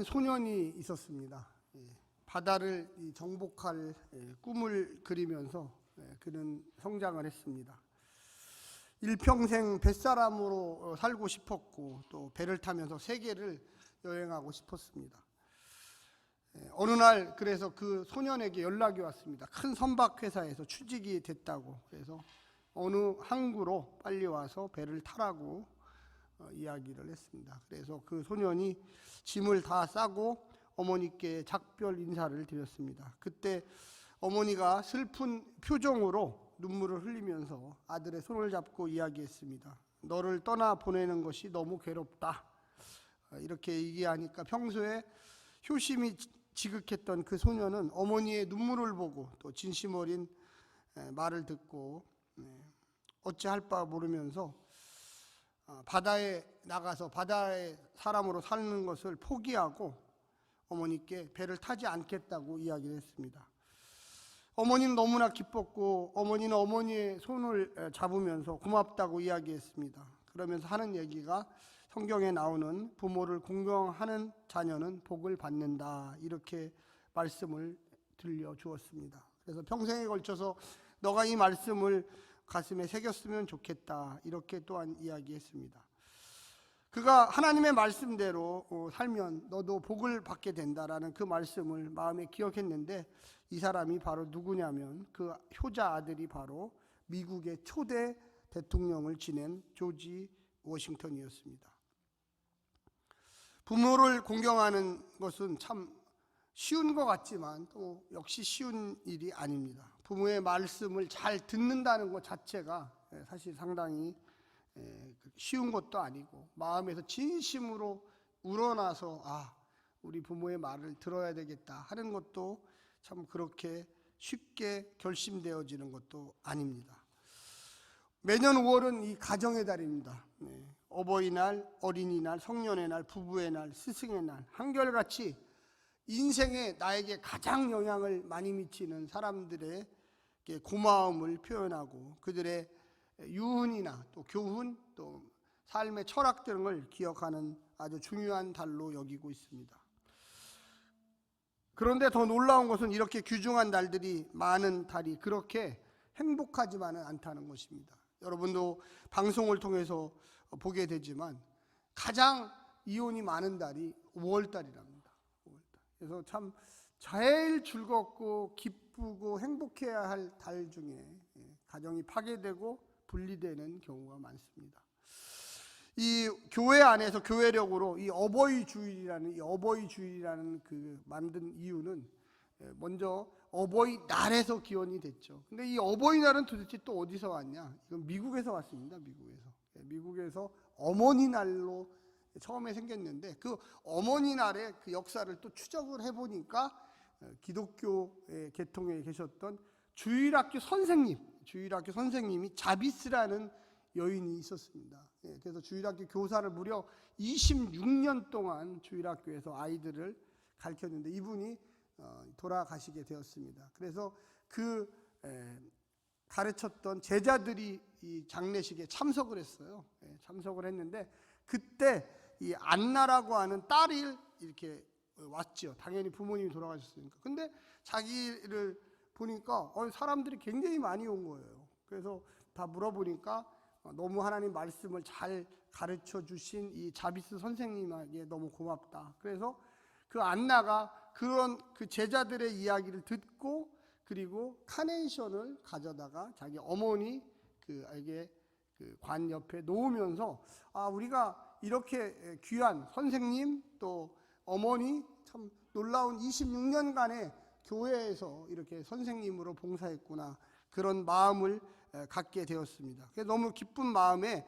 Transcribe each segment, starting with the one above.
소년이 있었습니다. 바다를 정복할 꿈을 그리면서 그는 성장을 했습니다. 일평생 뱃사람으로 살고 싶었고 또 배를 타면서 세계를 여행하고 싶었습니다. 어느 날 그래서 그 소년에게 연락이 왔습니다. 큰 선박회사에서 취직이 됐다고. 그래서 어느 항구로 빨리 와서 배를 타라고 이야기를 했습니다. 그래서 그 소년이 짐을 다 싸고 어머니께 작별 인사를 드렸습니다. 그때 어머니가 슬픈 표정으로 눈물을 흘리면서 아들의 손을 잡고 이야기했습니다. 너를 떠나 보내는 것이 너무 괴롭다. 이렇게 얘기하니까 평소에 효심이 지극했던 그 소년은 어머니의 눈물을 보고 또 진심 어린 말을 듣고 어찌할 바 모르면서 바다에 나가서 바다의 사람으로 사는 것을 포기하고 어머니께 배를 타지 않겠다고 이야기를 했습니다. 어머니는 너무나 기뻤고 어머니는 어머니의 손을 잡으면서 고맙다고 이야기했습니다. 그러면서 하는 얘기가 성경에 나오는 부모를 공경하는 자녀는 복을 받는다, 이렇게 말씀을 들려주었습니다. 그래서 평생에 걸쳐서 너가 이 말씀을 가슴에 새겼으면 좋겠다, 이렇게 또한 이야기했습니다. 그가 하나님의 말씀대로 살면 너도 복을 받게 된다라는 그 말씀을 마음에 기억했는데, 이 사람이 바로 누구냐면 그 효자 아들이 바로 미국의 초대 대통령을 지낸 조지 워싱턴이었습니다. 부모를 공경하는 것은 참 쉬운 것 같지만 또 역시 쉬운 일이 아닙니다. 부모의 말씀을 잘 듣는다는 것 자체가 사실 상당히 쉬운 것도 아니고, 마음에서 진심으로 우러나서 우리 부모의 말을 들어야 되겠다 하는 것도 참 그렇게 쉽게 결심되어지는 것도 아닙니다. 매년 5월은 이 가정의 달입니다. 어버이날, 어린이날, 성년의 날, 부부의 날, 스승의 날, 한결같이 인생에 나에게 가장 영향을 많이 미치는 사람들의 고마움을 표현하고 그들의 유훈이나 또 교훈, 또 삶의 철학 등을 기억하는 아주 중요한 달로 여기고 있습니다. 그런데 더 놀라운 것은 이렇게 귀중한 날들이 많은 달이 그렇게 행복하지만은 않다는 것입니다. 여러분도 방송을 통해서 보게 되지만 가장 이혼이 많은 달이 5월달이랍니다. 5월달. 그래서 참 제일 즐겁고 기쁘고 행복해야 할 달 중에 가정이 파괴되고 분리되는 경우가 많습니다. 이 교회 안에서 교회력으로 이 어버이 주일이라는 그 만든 이유는 먼저 어버이 날에서 기원이 됐죠. 근데 이 어버이 날은 도대체 또 어디서 왔냐? 이건 미국에서 왔습니다. 미국에서 어머니 날로 처음에 생겼는데, 그 어머니 날의 그 역사를 또 추적을 해보니까 기독교의 계통에 계셨던 주일학교 선생님이 자비스라는 여인이 있었습니다. 그래서 주일학교 교사를 무려 26년 동안 주일학교에서 아이들을 가르쳤는데 이분이 돌아가시게 되었습니다. 그래서 그 가르쳤던 제자들이 이 장례식에 참석을 했어요. 참석을 했는데 그때 이 안나라고 하는 딸이 이렇게 왔죠. 당연히 부모님이 돌아가셨으니까. 근데 자기를 보니까 사람들이 굉장히 많이 온 거예요. 그래서 다 물어보니까 너무 하나님 말씀을 잘 가르쳐 주신 이 자비스 선생님에게 너무 고맙다. 그래서 그 안나가 그런 그 제자들의 이야기를 듣고 그리고 카네이션을 가져다가 자기 어머니 그에게 그 관 옆에 놓으면서 우리가 이렇게 귀한 선생님 또 어머니 참 놀라운 26년간의 교회에서 이렇게 선생님으로 봉사했구나, 그런 마음을 갖게 되었습니다. 그래서 너무 기쁜 마음에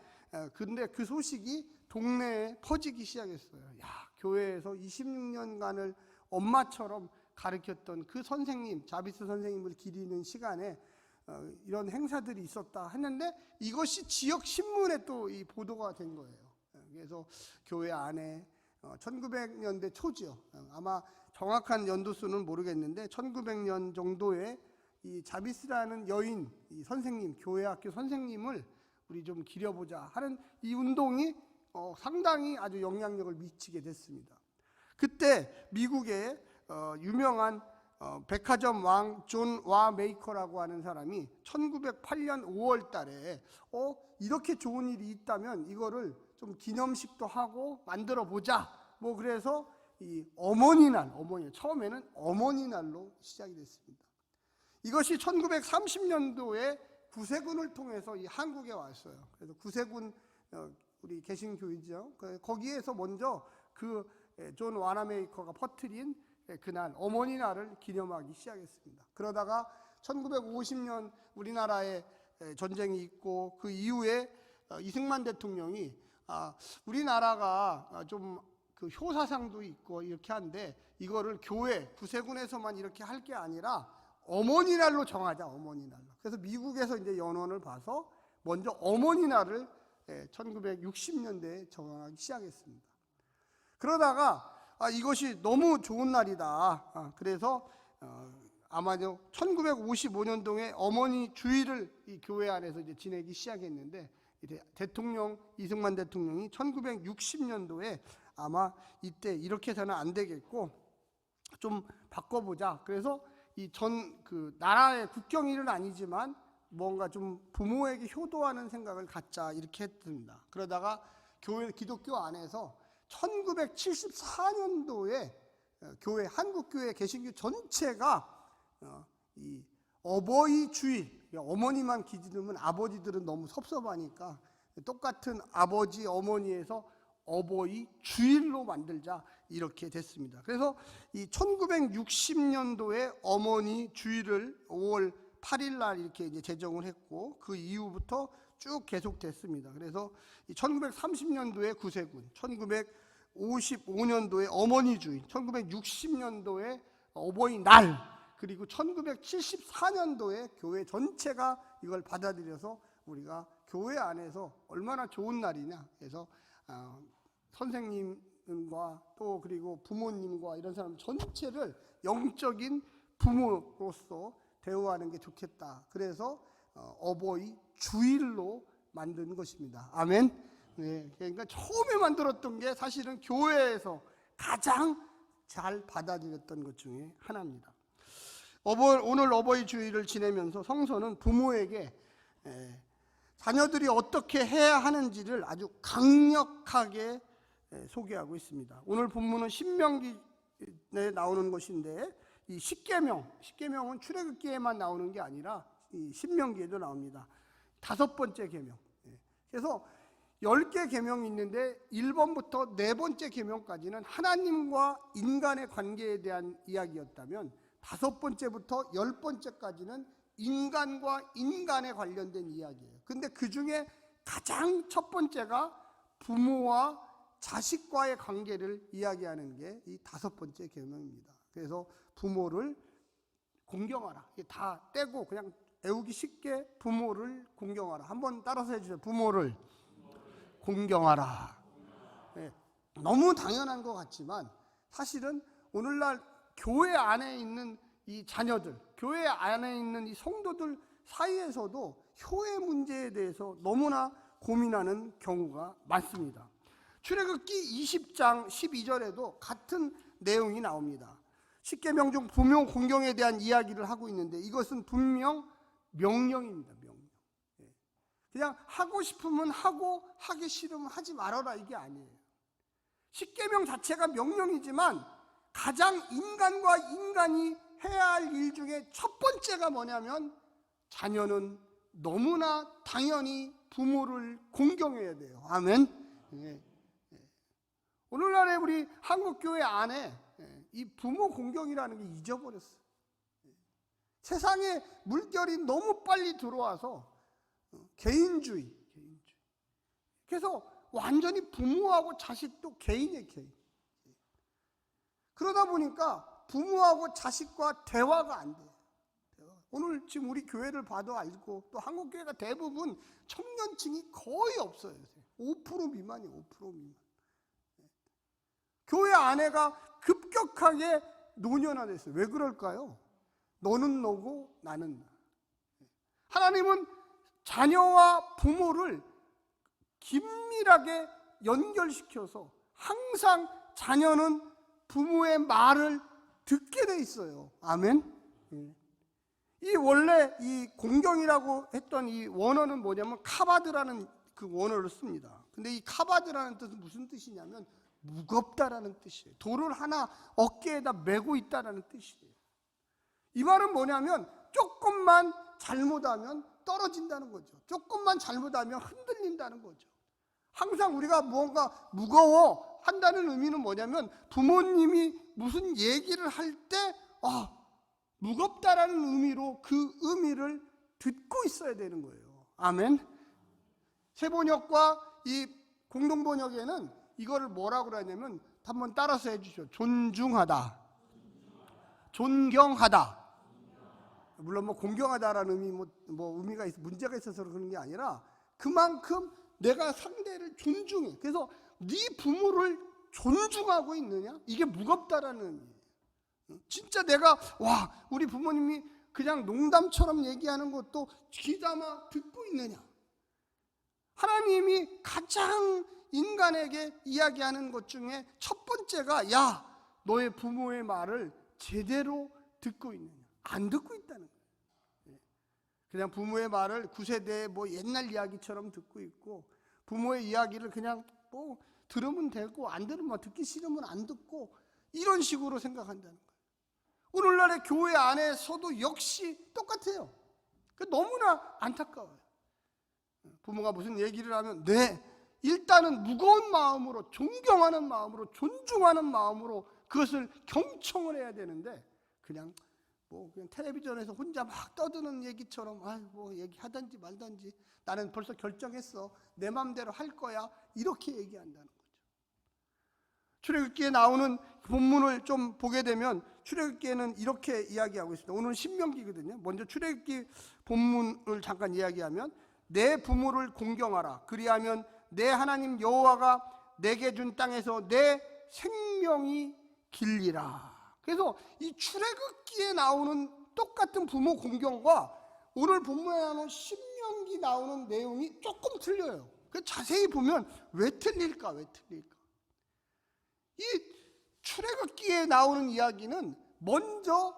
근데 그 소식이 동네에 퍼지기 시작했어요. 교회에서 26년간을 엄마처럼 가르쳤던 그 선생님, 자비스 선생님을 기리는 시간에 이런 행사들이 있었다 했는데 이것이 지역 신문에 또 이 보도가 된 거예요. 그래서 교회 안에 1900년대 초죠. 아마 정확한 연도수는 모르겠는데 1900년 정도에 이 자비스라는 여인, 이 선생님, 교회학교 선생님을 우리 좀 기려보자 하는 이 운동이 상당히 아주 영향력을 미치게 됐습니다. 그때 미국의 유명한 백화점 왕 존 와 메이커라고 하는 사람이 1908년 5월 달에 이렇게 좋은 일이 있다면 이거를 좀 기념식도 하고 만들어 보자. 뭐 그래서 이 어머니 처음에는 어머니 날로 시작이 됐습니다. 이것이 1930년도에 구세군을 통해서 이 한국에 왔어요. 그래서 구세군 우리 개신교이죠. 거기에서 먼저 그 존 와나메이커가 퍼뜨린 그날 어머니 날을 기념하기 시작했습니다. 그러다가 1950년 우리나라에 전쟁이 있고 그 이후에 이승만 대통령이 우리나라가 좀 그 효사상도 있고 이렇게 한데 이거를 교회 구세군에서만 이렇게 할 게 아니라 어머니 날로 정하자. 어머니 날로. 그래서 미국에서 이제 연원을 봐서 먼저 어머니 날을 1960년대에 정하기 시작했습니다. 그러다가 이것이 너무 좋은 날이다. 그래서 아마도 1955년도에 어머니 주일을 이 교회 안에서 이제 지내기 시작했는데 이승만 대통령이 1960년도에 아마 이때 이렇게 해서는 안 되겠고 좀 바꿔보자. 그래서 그 나라의 국경일은 아니지만 뭔가 좀 부모에게 효도하는 생각을 갖자 이렇게 했습니다. 그러다가 기독교 안에서 1974년도에 한국교회 개신교 전체가 이 어버이 주일, 어머니만 기준으면 아버지들은 너무 섭섭하니까 똑같은 아버지 어머니에서 어버이 주일로 만들자 이렇게 됐습니다. 그래서 이 1960년도에 어머니 주일을 5월 8일 날 이렇게 이제 제정을 했고 그 이후부터 쭉 계속됐습니다. 그래서 1930년도에 구세군, 1955년도에 어머니 주일, 1960년도에 어버이날, 그리고 1974년도에 교회 전체가 이걸 받아들여서 우리가 교회 안에서 얼마나 좋은 날이냐 해서 선생님과 또 그리고 부모님과 이런 사람 전체를 영적인 부모로서 대우하는 게 좋겠다. 그래서 어버이 주일로 만든 것입니다. 아멘. 네, 그러니까 처음에 만들었던 게 사실은 교회에서 가장 잘 받아들였던 것 중에 하나입니다. 오늘 어버이 주일을 지내면서 성서는 부모에게 자녀들이 어떻게 해야 하는지를 아주 강력하게 소개하고 있습니다. 오늘 본문은 신명기에 나오는 것인데 이 십계명은 출애굽기에만 나오는 게 아니라 이 신명기에도 나옵니다. 5번째 계명. 그래서 10개 계명이 있는데 1번부터 4번째 계명까지는 하나님과 인간의 관계에 대한 이야기였다면 5번째부터 10번째까지는 인간과 인간에 관련된 이야기예요. 근데 그 중에 가장 첫 번째가 부모와 자식과의 관계를 이야기하는 게 이 5번째 계명입니다. 그래서 부모를 공경하라. 다 떼고 그냥 외우기 쉽게 부모를 공경하라. 한번 따라서 해주세요. 부모를 공경하라. 네, 너무 당연한 것 같지만 사실은 오늘날 교회 안에 있는 이 자녀들, 교회 안에 있는 이 성도들 사이에서도 효의 문제에 대해서 너무나 고민하는 경우가 많습니다. 출애굽기 20장 12절에도 같은 내용이 나옵니다. 십계명 중 부모 공경에 대한 이야기를 하고 있는데 이것은 분명 명령입니다. 명령. 그냥 하고 싶으면 하고 하기 싫으면 하지 말아라 이게 아니에요. 십계명 자체가 명령이지만 가장 인간과 인간이 해야 할 일 중에 첫 번째가 뭐냐면 자녀는 너무나 당연히 부모를 공경해야 돼요. 아멘. 오늘날에 우리 한국교회 안에 이 부모 공경이라는 게 잊어버렸어요. 세상에 물결이 너무 빨리 들어와서 개인주의. 그래서 완전히 부모하고 자식도 개인이에요. 개인. 그러다 보니까 부모하고 자식과 대화가 안 돼요. 오늘 지금 우리 교회를 봐도 알고 또 한국교회가 대부분 청년층이 거의 없어요. 5% 미만이에요. 5% 미만. 교회 아내가 급격하게 노년화됐어요. 왜 그럴까요? 너는 너고 나는 나. 하나님은 자녀와 부모를 긴밀하게 연결시켜서 항상 자녀는 부모의 말을 듣게 돼 있어요. 아멘. 이 원래 이 공경이라고 했던 이 원어는 뭐냐면 카바드라는 그 원어를 씁니다. 근데 이 카바드라는 뜻은 무슨 뜻이냐면 무겁다라는 뜻이에요. 돌을 하나 어깨에다 메고 있다라는 뜻이에요. 이 말은 뭐냐면 조금만 잘못하면 떨어진다는 거죠. 조금만 잘못하면 흔들린다는 거죠. 항상 우리가 무언가 무거워 한다는 의미는 뭐냐면 부모님이 무슨 얘기를 할 때 무겁다라는 의미로 그 의미를 듣고 있어야 되는 거예요. 아멘. 세번역과 이 공동번역에는 이거를 뭐라고 그러냐면 한번 따라서 해주시죠. 존중하다, 존경하다. 물론 뭐 공경하다라는 의미 뭐 의미가 문제가 있어서 그런 게 아니라 그만큼 내가 상대를 존중해. 그래서 네 부모를 존중하고 있느냐? 이게 무겁다라는 의미예요. 진짜 내가 우리 부모님이 그냥 농담처럼 얘기하는 것도 귀담아 듣고 있느냐? 하나님이 가장 인간에게 이야기하는 것 중에 첫 번째가 너의 부모의 말을 제대로 듣고 있느냐? 안 듣고 있다는 거예요. 그냥 부모의 말을 구세대의 뭐 옛날 이야기처럼 듣고 있고 부모의 이야기를 그냥 뭐 들으면 되고 안 들으면 듣기 싫으면 안 듣고 이런 식으로 생각한다는 거예요. 오늘날의 교회 안에서도 역시 똑같아요. 너무나 안타까워요. 부모가 무슨 얘기를 하면 일단은 무거운 마음으로 존경하는 마음으로 존중하는 마음으로 그것을 경청을 해야 되는데 그냥 텔레비전에서 혼자 막 떠드는 얘기처럼 뭐 얘기하든지 말든지 나는 벌써 결정했어 내 맘대로 할 거야 이렇게 얘기한다는 거죠. 출애굽기에 나오는 본문을 좀 보게 되면 출애굽기에는 이렇게 이야기하고 있습니다. 오늘 신명기거든요. 먼저 출애굽기 본문을 잠깐 이야기하면 내 부모를 공경하라. 그리하면 내 하나님 여호와가 내게 준 땅에서 내 생명이 길리라. 그래서 이 출애굽기에 나오는 똑같은 부모 공경과 오늘 본문에 나오는 신명기 나오는 내용이 조금 틀려요. 자세히 보면 왜 틀릴까? 이 출애굽기에 나오는 이야기는 먼저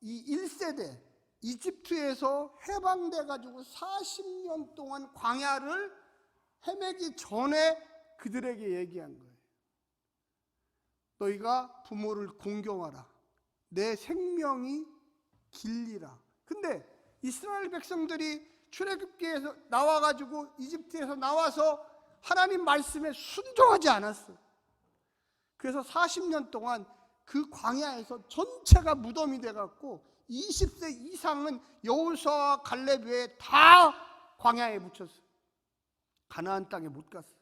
이 1세대 이집트에서 해방돼 가지고 40년 동안 광야를 헤매기 전에 그들에게 얘기한 거예요. 너희가 부모를 공경하라. 내 생명이 길리라. 근데 이스라엘 백성들이 출애굽기에서 나와가지고 이집트에서 나와서 하나님 말씀에 순종하지 않았어요. 그래서 40년 동안 그 광야에서 전체가 무덤이 돼갖고 20세 이상은 여호수아와 갈렙 외에 다 광야에 묻혔어요. 가나안 땅에 못 갔어요.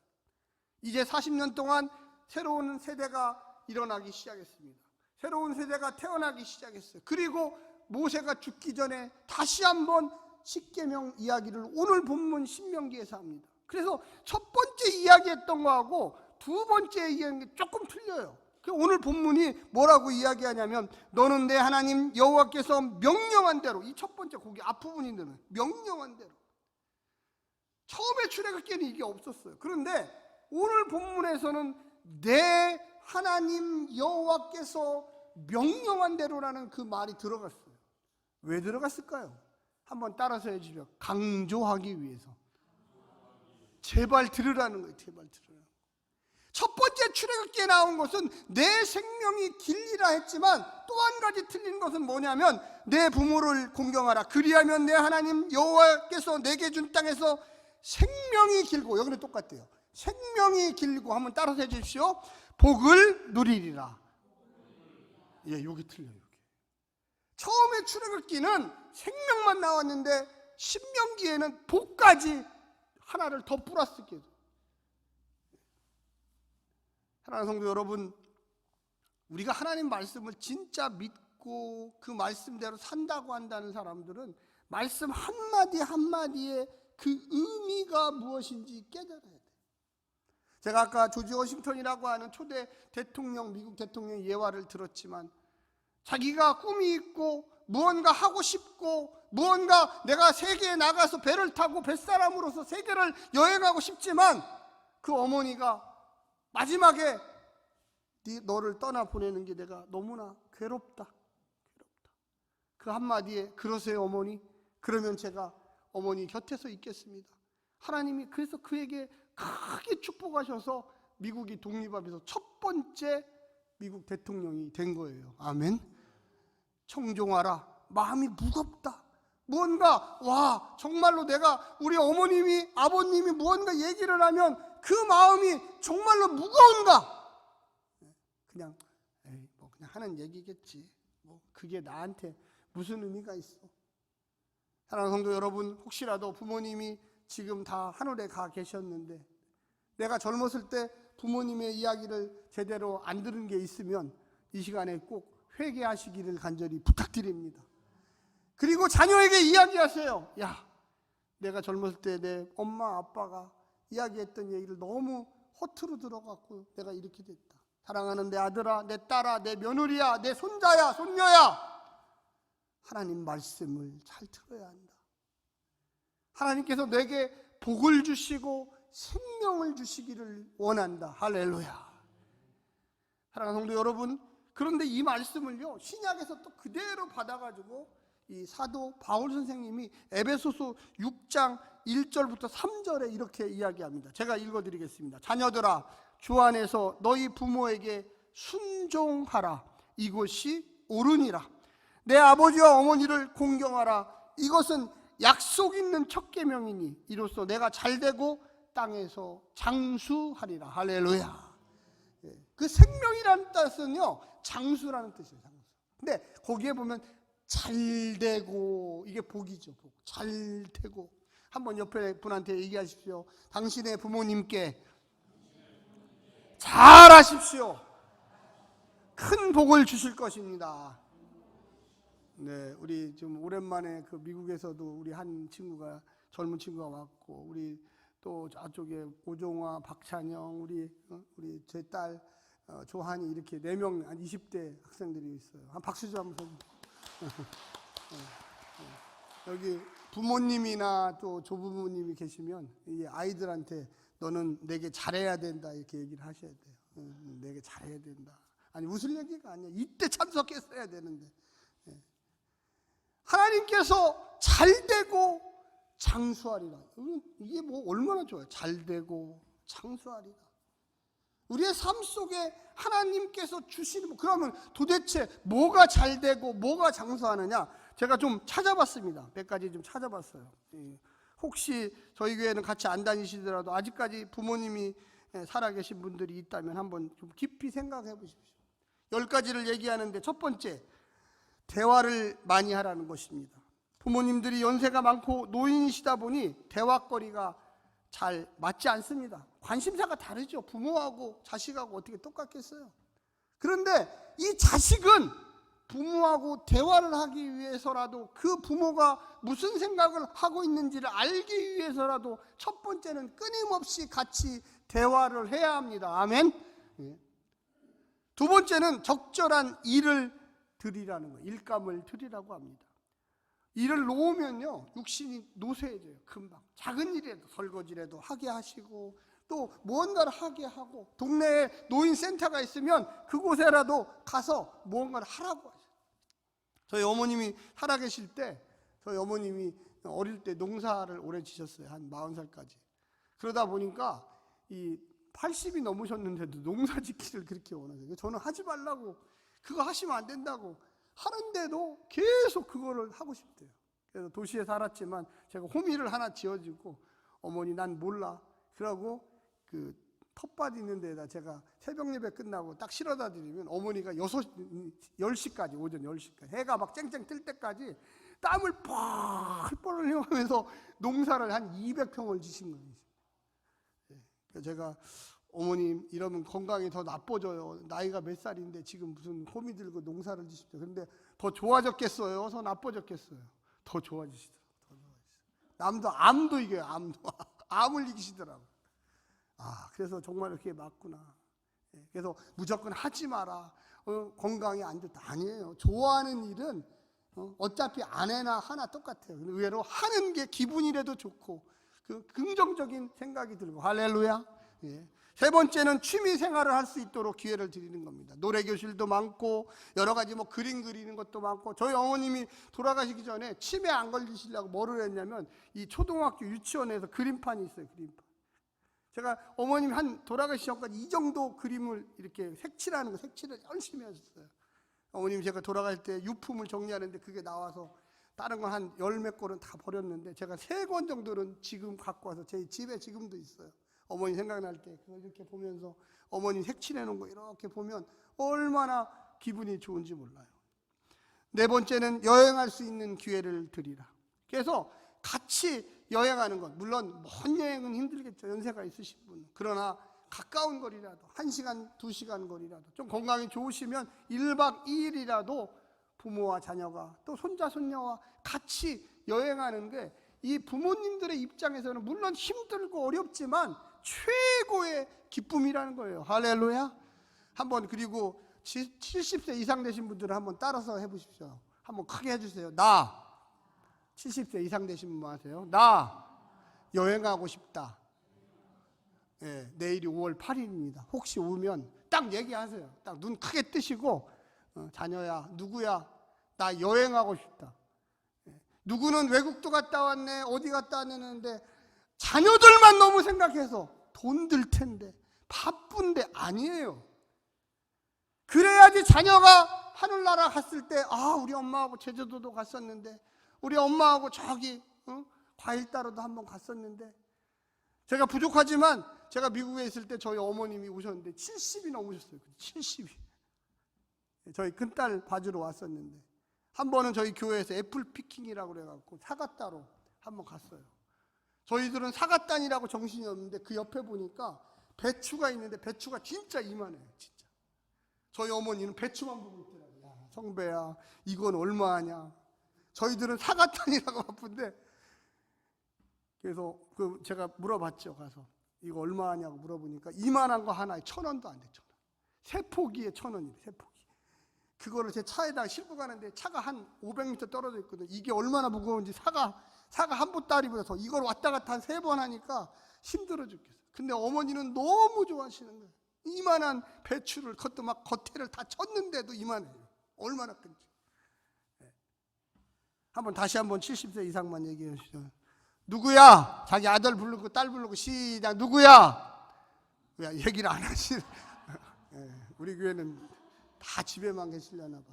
이제 40년 동안 새로운 세대가 일어나기 시작했습니다. 새로운 세대가 태어나기 시작했어요. 그리고 모세가 죽기 전에 다시 한번 십계명 이야기를 오늘 본문 신명기에서 합니다. 그래서 첫 번째 이야기했던 거하고 두 번째 이야기한 게 조금 틀려요. 오늘 본문이 뭐라고 이야기하냐면 너는 내 하나님 여호와께서 명령한 대로, 이 첫 번째 거기 앞부분이 되는 명령한 대로. 처음에 출애굽기에는 이게 없었어요. 그런데 오늘 본문에서는 내 하나님 여호와께서 명령한 대로라는 그 말이 들어갔어요. 왜 들어갔을까요? 한번 따라서 해주세요. 강조하기 위해서. 제발 들으라는 거예요. 제발 들으라는 거예요. 첫 번째 출애굽기에 나온 것은 내 생명이 길리라 했지만 또 한 가지 틀린 것은 뭐냐면 내 부모를 공경하라. 그리하면 내 하나님 여호와께서 내게 준 땅에서 생명이 길고, 여기는 똑같아요. 생명이 길고, 한번 따라서 해주십시오. 복을 누리리라. 여기 틀려요. 여기. 처음에 출애굽기는 생명만 나왔는데 신명기에는 복까지 하나를 더 플러스게. 사랑하는 성도 여러분, 우리가 하나님 말씀을 진짜 믿고 그 말씀대로 산다고 한다는 사람들은 말씀 한마디 한마디에 그 의미가 무엇인지 깨달아야 돼요. 제가 아까 조지 워싱턴이라고 하는 초대 대통령, 미국 대통령 예화를 들었지만 자기가 꿈이 있고 무언가 하고 싶고 무언가 내가 세계에 나가서 배를 타고 뱃사람으로서 세계를 여행하고 싶지만 그 어머니가 마지막에 너를 떠나 보내는 게 내가 너무나 괴롭다. 그 한마디에 그러세요 어머니? 그러면 제가 어머니 곁에서 있겠습니다. 하나님이 그래서 그에게 크게 축복하셔서 미국이 독립하면서 첫 번째 미국 대통령이 된 거예요. 아멘. 청종하라. 마음이 무겁다. 무언가 정말로 내가 우리 어머님이 아버님이 무언가 얘기를 하면 그 마음이 정말로 무거운가? 그냥 그냥 하는 얘기겠지. 그게 나한테 무슨 의미가 있어? 사랑하는 성도 여러분, 혹시라도 부모님이 지금 다 하늘에 가 계셨는데 내가 젊었을 때 부모님의 이야기를 제대로 안 들은 게 있으면 이 시간에 꼭 회개하시기를 간절히 부탁드립니다. 그리고 자녀에게 이야기하세요. 야, 내가 젊었을 때 내 엄마 아빠가 이야기했던 얘기를 너무 허투루 들어갖고 내가 이렇게 됐다. 사랑하는 내 아들아, 내 딸아, 내 며느리야, 내 손자야, 손녀야, 하나님 말씀을 잘 들어야 한다. 하나님께서 내게 복을 주시고 생명을 주시기를 원한다. 할렐루야. 사랑하는 성도 여러분, 그런데 이 말씀을요 신약에서 또 그대로 받아가지고 이 사도 바울 선생님이 에베소서 6장 1절부터 3절에 이렇게 이야기합니다. 제가 읽어드리겠습니다. 자녀들아, 주 안에서 너희 부모에게 순종하라. 이것이 옳으니라. 내 아버지와 어머니를 공경하라. 이것은 약속 있는 첫 계명이니 이로써 내가 잘되고 땅에서 장수하리라. 할렐루야. 그 생명이라는 뜻은요 장수라는 뜻이에요. 장수. 근데 거기에 보면 잘되고, 이게 복이죠. 복. 잘되고. 한번 옆에 분한테 얘기하십시오. 당신의 부모님께 잘하십시오. 큰 복을 주실 것입니다. 네, 우리 좀 오랜만에 그 미국에서도 우리 한 친구가, 젊은 친구가 왔고, 우리 또 저쪽에 오종화, 박찬영, 우리 제 딸 조한이, 이렇게 4명 한 20대 학생들이 있어요. 한 박수 좀 한번. 여기 부모님이나 또 조부모님이 계시면 이 아이들한테 너는 내게 잘해야 된다 이렇게 얘기를 하셔야 돼요. 내게 잘해야 된다. 아니 웃을 얘기가 아니야. 이때 참석했어야 되는데. 하나님께서 잘되고 장수하리라. 이게 뭐 얼마나 좋아요. 잘되고 장수하리라. 우리의 삶 속에 하나님께서 주시는, 그러면 도대체 뭐가 잘되고 뭐가 장수하느냐? 제가 좀 찾아봤습니다. 몇 가지 좀 찾아봤어요. 혹시 저희 교회는 같이 안 다니시더라도 아직까지 부모님이 살아계신 분들이 있다면 한번 좀 깊이 생각해 보십시오. 10가지를 얘기하는데 첫 번째, 대화를 많이 하라는 것입니다. 부모님들이 연세가 많고 노인이시다 보니 대화거리가 잘 맞지 않습니다. 관심사가 다르죠. 부모하고 자식하고 어떻게 똑같겠어요? 그런데 이 자식은 부모하고 대화를 하기 위해서라도, 그 부모가 무슨 생각을 하고 있는지를 알기 위해서라도 첫 번째는 끊임없이 같이 대화를 해야 합니다. 아멘. 두 번째는 적절한 일을 드리라는 거예요. 일감을 드리라고 합니다. 일을 놓으면요 육신이 노쇠해져요. 금방. 작은 일이라도, 설거지라도 하게 하시고, 또 무언가를 하게 하고, 동네에 노인센터가 있으면 그곳에라도 가서 무언가를 하라고 하죠. 저희 어머님이 살아계실 때, 저희 어머님이 어릴 때 농사를 오래 지셨어요. 한 40살까지. 그러다 보니까 이 80이 넘으셨는데도 농사 짓기를 그렇게 원하세요. 저는 하지 말라고, 그거 하시면 안 된다고 하는데도 계속 그거를 하고 싶대요. 그래서 도시에 살았지만 제가 호미를 하나 지어주고, 어머니 난 몰라, 그러고 그 텃밭 있는 데다 제가 새벽 예배 끝나고 딱 실어다 드리면 어머니가 10시까지, 오전 10시까지 해가 막 쨍쨍 뜰 때까지 땀을 펄펄 흘려가면서 농사를 한 200평을 지신 거예요. 그래서 제가 어머님 이러면 건강이 더 나빠져요. 나이가 몇 살인데 지금 무슨 호미 들고 농사를 지십시오. 그런데 더 좋아졌겠어요? 더 나빠졌겠어요? 더 좋아지시더라고요. 남도 암도 이겨요. 암을 이기시더라고요. 그래서 정말 이렇게 맞구나. 그래서 무조건 하지 마라. 건강이 안 좋다. 아니에요. 좋아하는 일은 어차피 안 해나 하나 똑같아요. 의외로 하는 게 기분이라도 좋고 그 긍정적인 생각이 들고. 할렐루야. 예. 세 번째는 취미 생활을 할 수 있도록 기회를 드리는 겁니다. 노래 교실도 많고 여러 가지 뭐 그림 그리는 것도 많고, 저희 어머님이 돌아가시기 전에 치매 안 걸리시려고 뭐를 했냐면 이 초등학교 유치원에서 그림판이 있어요. 그림판. 제가 어머님이 한 돌아가시기 전까지 이 정도 그림을 이렇게 색칠하는 거, 색칠을 열심히 하셨어요. 어머님 제가 돌아갈 때 유품을 정리하는데 그게 나와서 다른 건 한 열 몇 권은 다 버렸는데 제가 3권 정도는 지금 갖고 와서 제 집에 지금도 있어요. 어머니 생각날 때 그걸 이렇게 보면서 어머니 색칠해 놓은 거 이렇게 보면 얼마나 기분이 좋은지 몰라요. 네 번째는 여행할 수 있는 기회를 드리라. 그래서 같이 여행하는 것, 물론 먼 여행은 힘들겠죠. 연세가 있으신 분은. 그러나 가까운 거리라도 1시간, 2시간 거리라도 좀 건강이 좋으시면 1박 2일이라도 부모와 자녀가 또 손자, 손녀와 같이 여행하는 게 이 부모님들의 입장에서는 물론 힘들고 어렵지만 최고의 기쁨이라는 거예요. 할렐루야. 한번, 그리고 70세 이상 되신 분들은 한번 따라서 해보십시오. 한번 크게 해주세요. 나 70세 이상 되신 분 하세요. 나 여행하고 싶다. 예, 내일이 5월 8일입니다. 혹시 오면 딱 얘기하세요. 딱 눈 크게 뜨시고 자녀야, 누구야, 나 여행하고 싶다. 누구는 외국도 갔다 왔네, 어디 갔다 왔는데 자녀들만 너무 생각해서 돈 들 텐데 바쁜데, 아니에요. 그래야지 자녀가 하늘나라 갔을 때 우리 엄마하고 제주도도 갔었는데, 우리 엄마하고 저기 과일 따러도 한번 갔었는데. 제가 부족하지만 제가 미국에 있을 때 저희 어머님이 오셨는데 70이 넘으셨어요. 70이. 저희 큰딸 봐주러 왔었는데 한 번은 저희 교회에서 애플 피킹이라고 그래갖고 사과 따러 한번 갔어요. 저희들은 사과단이라고 정신이 없는데 그 옆에 보니까 배추가 있는데 배추가 진짜 이만해요. 진짜. 저희 어머니는 배추만 보고 있더라고요. 야, 성배야, 이건 얼마하냐. 저희들은 사과단이라고 바쁜데, 그래서 제가 물어봤죠. 가서 이거 얼마하냐고 물어보니까 이만한 거 하나에 1,000원도 안 돼. 1,000원. 세 포기에 1,000원이래. 세 포기. 그거를 제 차에다 싣고 가는데 차가 한 500m 떨어져 있거든. 이게 얼마나 무거운지 사과 한 보따리보다 더, 이걸 왔다 갔다 한 3번 하니까 힘들어 죽겠어. 근데 어머니는 너무 좋아하시는 거예요. 이만한 배추를, 그것도 막 겉에를 다 쳤는데도 이만해요. 얼마나 큰지. 다시 한번 70세 이상만 얘기해 주시죠. 누구야? 자기 아들 부르고 딸 부르고 시작. 누구야? 왜 얘기를 안 하시는? 우리 교회는 다 집에만 계시려나 봐.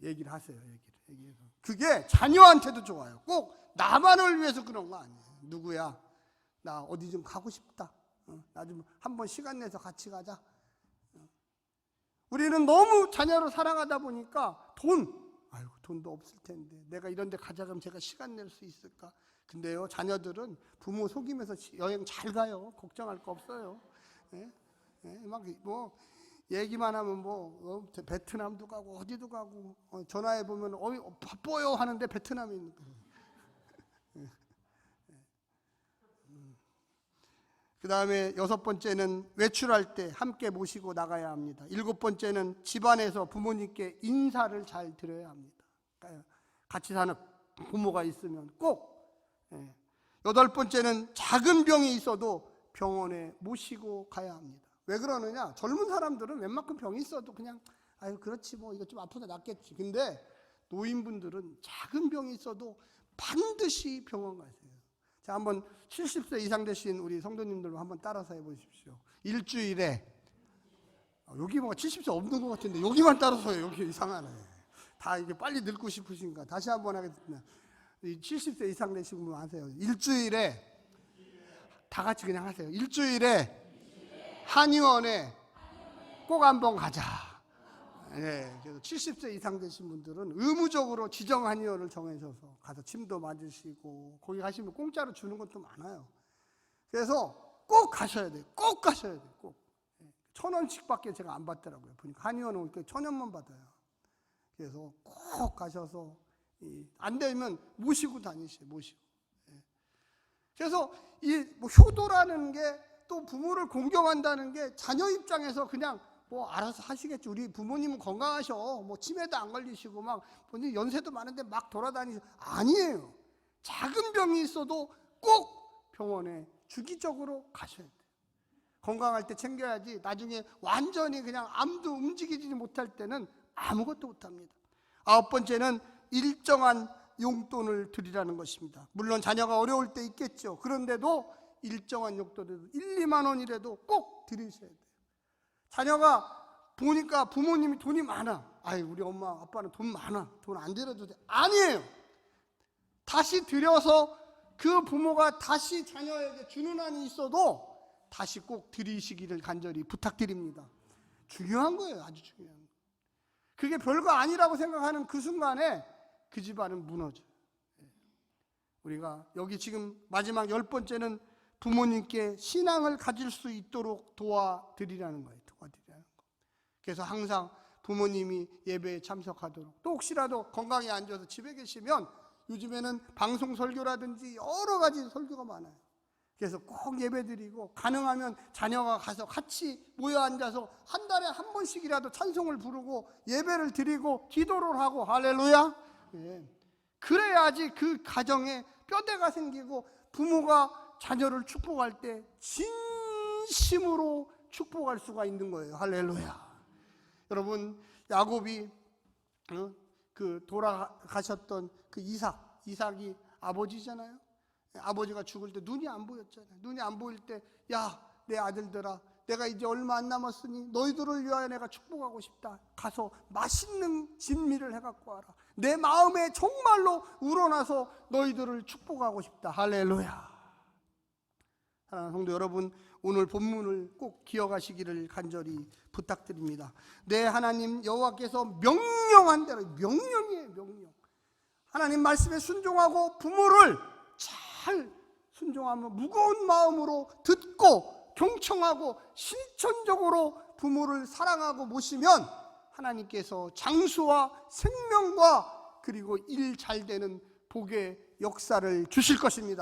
얘기를 하세요. 얘기해서. 그게 자녀한테도 좋아요. 꼭 나만을 위해서 그런 거 아니에요. 누구야? 나 어디 좀 가고 싶다. 나 좀 한번 시간 내서 같이 가자. 우리는 너무 자녀를 사랑하다 보니까 돈도 없을 텐데 내가 이런 데 가자 그러면 제가 시간 낼 수 있을까? 근데요, 자녀들은 부모 속이면서 여행 잘 가요. 걱정할 거 없어요. 막 뭐 얘기만 하면 베트남도 가고 어디도 가고, 전화해 보면 바빠요 하는데 베트남에 있는 거예요. 그 다음에 6번째는 외출할 때 함께 모시고 나가야 합니다. 7번째는 집안에서 부모님께 인사를 잘 드려야 합니다. 같이 사는 부모가 있으면 꼭. 8번째는 작은 병이 있어도 병원에 모시고 가야 합니다. 왜 그러느냐? 젊은 사람들은 웬만큼 병이 있어도 그냥 그렇지 뭐 이거 좀 아프다 낫겠지. 근데 노인분들은 작은 병이 있어도 반드시 병원 가세요. 자, 한번 70세 이상 되신 우리 성도님들 한번 따라서 해보십시오. 일주일에, 여기 70세 없는 것 같은데 여기만 따라서 해요. 여기 이상하네. 다 이게 빨리 늙고 싶으신가? 다시 한번 하겠습니다. 70세 이상 되신 분 하세요. 일주일에, 다 같이 그냥 하세요. 일주일에 한의원에 꼭 한번 가자. 그래서 70세 이상 되신 분들은 의무적으로 지정 한의원을 정해셔서 가서 침도 맞으시고, 거기 가시면 공짜로 주는 것도 많아요. 그래서 꼭 가셔야 돼요. 꼭 가셔야 돼요. 꼭. 1,000원씩밖에 제가 안 받더라고요. 보니까 한의원은 1,000원만 받아요. 그래서 꼭 가셔서 안 되면 모시고 다니세요. 모시고. 그래서 효도라는 게, 또 부모를 공경한다는 게 자녀 입장에서 그냥 알아서 하시겠지. 우리 부모님은 건강하셔. 치매도 안 걸리시고 막 본인 연세도 많은데 막 돌아다니시고. 아니에요. 작은 병이 있어도 꼭 병원에 주기적으로 가셔야 돼요. 건강할 때 챙겨야지 나중에 완전히 그냥 아무도 움직이지 못할 때는 아무것도 못합니다. 9번째는 일정한 용돈을 드리라는 것입니다. 물론 자녀가 어려울 때 있겠죠. 그런데도 일정한 용돈을 1, 2만 원이라도 꼭 드리셔야 돼요. 자녀가 보니까 부모님이 돈이 많아. 아이, 우리 엄마 아빠는 돈 많아. 돈 안 드려도 돼. 아니에요. 다시 드려서 그 부모가 다시 자녀에게 주는 한이 있어도 다시 꼭 드리시기를 간절히 부탁드립니다. 중요한 거예요. 아주 중요한 거예요. 그게 별거 아니라고 생각하는 그 순간에 그 집안은 무너져요. 우리가 여기 지금 마지막 10번째는 부모님께 신앙을 가질 수 있도록 도와드리라는 거예요. 도와드리라는 거. 그래서 항상 부모님이 예배에 참석하도록, 또 혹시라도 건강이 안 좋아서 집에 계시면 요즘에는 방송 설교라든지 여러 가지 설교가 많아요. 그래서 꼭 예배드리고 가능하면 자녀가 가서 같이 모여 앉아서 한 달에 한 번씩이라도 찬송을 부르고 예배를 드리고 기도를 하고, 할렐루야. 예. 그래야지 그 가정에 뼈대가 생기고 부모가 자녀를 축복할 때 진심으로 축복할 수가 있는 거예요. 할렐루야. 여러분, 야곱이 그 돌아가셨던 그 이삭이 아버지잖아요. 아버지가 죽을 때 눈이 안 보였잖아요. 눈이 안 보일 때, 야, 내 아들들아, 내가 이제 얼마 안 남았으니 너희들을 위하여 내가 축복하고 싶다. 가서 맛있는 진미를 해갖고 와라. 내 마음에 정말로 우러나서 너희들을 축복하고 싶다. 할렐루야. 사랑하는 성도 여러분, 오늘 본문을 꼭 기억하시기를 간절히 부탁드립니다. 내 하나님 여호와께서 명령한 대로, 명령이에요, 명령. 하나님 말씀에 순종하고 부모를 잘 순종하면 무거운 마음으로 듣고 경청하고 실천적으로 부모를 사랑하고 모시면 하나님께서 장수와 생명과 그리고 일 잘 되는 복의 역사를 주실 것입니다.